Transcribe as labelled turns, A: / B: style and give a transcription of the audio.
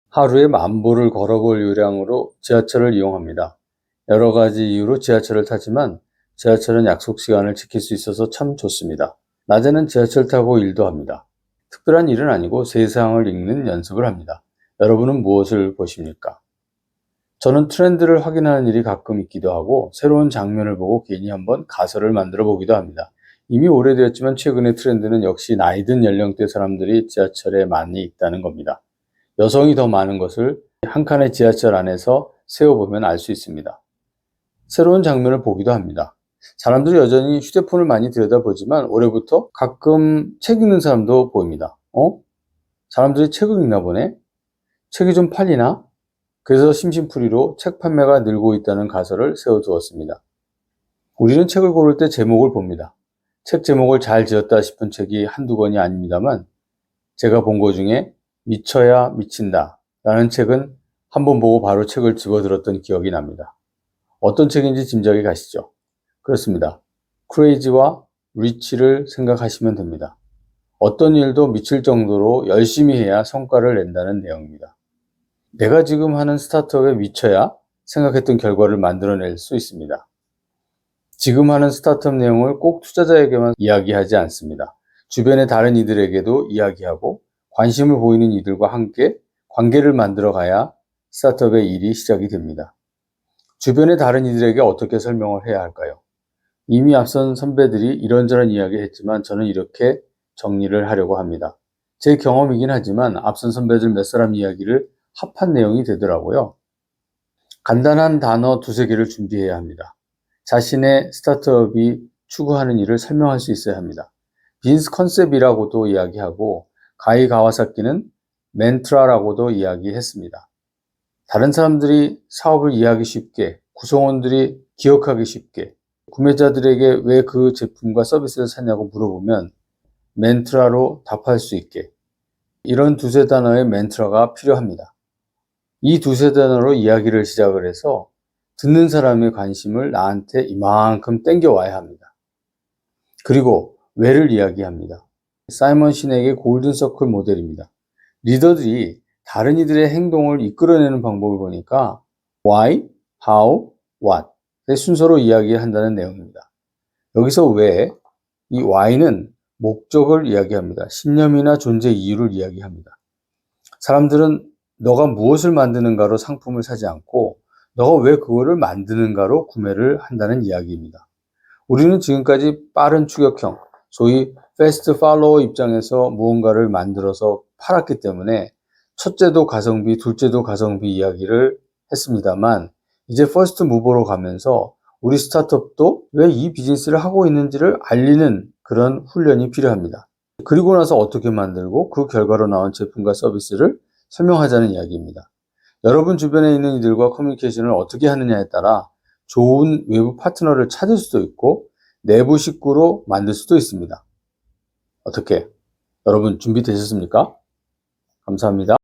A: 하루에 10,000보를 걸어볼 요량으로 지하철을 이용합니다. 여러 가지 이유로 지하철을 타지만 지하철은 약속 시간을 지킬 수 있어서 참 좋습니다. 낮에는 지하철 타고 일도 합니다. 특별한 일은 아니고 세상을 읽는 연습을 합니다. 여러분은 무엇을 보십니까? 저는 트렌드를 확인하는 일이 가끔 있기도 하고 새로운 장면을 보고 괜히 한번 가설을 만들어 보기도 합니다. 이미 오래되었지만 최근의 트렌드는 역시 나이 든 연령대 사람들이 지하철에 많이 있다는 겁니다. 여성이 더 많은 것을 한 칸의 지하철 안에서 세어보면 알 수 있습니다. 새로운 장면을 보기도 합니다. 사람들이 여전히 휴대폰을 많이 들여다보지만 올해부터 가끔 책 읽는 사람도 보입니다. 사람들이 책을 읽나 보네? 책이 좀 팔리나? 그래서 심심풀이로 책 판매가 늘고 있다는 가설을 세워두었습니다. 우리는 책을 고를 때 제목을 봅니다. 책 제목을 잘 지었다 싶은 책이 한두 권이 아닙니다만 제가 본 것 중에 미쳐야 미친다 라는 책은 한번 보고 바로 책을 집어들었던 기억이 납니다. 어떤 책인지 짐작이 가시죠? 그렇습니다. 크레이지와 리치를 생각하시면 됩니다. 어떤 일도 미칠 정도로 열심히 해야 성과를 낸다는 내용입니다. 내가 지금 하는 스타트업에 미쳐야 생각했던 결과를 만들어낼 수 있습니다. 지금 하는 스타트업 내용을 꼭 투자자에게만 이야기하지 않습니다. 주변의 다른 이들에게도 이야기하고 관심을 보이는 이들과 함께 관계를 만들어 가야 스타트업의 일이 시작이 됩니다. 주변의 다른 이들에게 어떻게 설명을 해야 할까요? 이미 앞선 선배들이 이런저런 이야기 했지만 저는 이렇게 정리를 하려고 합니다. 제 경험이긴 하지만 앞선 선배들 몇 사람 이야기를 합한 내용이 되더라고요. 간단한 단어 2-3개를 준비해야 합니다. 자신의 스타트업이 추구하는 일을 설명할 수 있어야 합니다. 비즈니스 컨셉이라고도 이야기하고 가이 가와사키는 멘트라라고도 이야기했습니다. 다른 사람들이 사업을 이해하기 쉽게, 구성원들이 기억하기 쉽게, 구매자들에게 왜 그 제품과 서비스를 샀냐고 물어보면 멘트라로 답할 수 있게 이런 2-3단어의 멘트라가 필요합니다. 이 2-3단어로 이야기를 시작을 해서 듣는 사람의 관심을 나한테 이만큼 땡겨와야 합니다. 그리고 왜를 이야기합니다. 사이먼 시넥의 골든서클 모델입니다. 리더들이 다른 이들의 행동을 이끌어내는 방법을 보니까 why, how, what의 순서로 이야기한다는 내용입니다. 여기서 왜, 이 why는 목적을 이야기합니다. 신념이나 존재 이유를 이야기합니다. 사람들은 너가 무엇을 만드는가로 상품을 사지 않고 너가 왜 그거를 만드는가로 구매를 한다는 이야기입니다. 우리는 지금까지 빠른 추격형, 소위 패스트 팔로워 입장에서 무언가를 만들어서 팔았기 때문에 첫째도 가성비, 둘째도 가성비 이야기를 했습니다만 이제 퍼스트 무버로 가면서 우리 스타트업도 왜 이 비즈니스를 하고 있는지를 알리는 그런 훈련이 필요합니다. 그리고 나서 어떻게 만들고 그 결과로 나온 제품과 서비스를 설명하자는 이야기입니다. 여러분 주변에 있는 이들과 커뮤니케이션을 어떻게 하느냐에 따라 좋은 외부 파트너를 찾을 수도 있고 내부 식구로 만들 수도 있습니다. 어떻게? 여러분 준비되셨습니까? 감사합니다.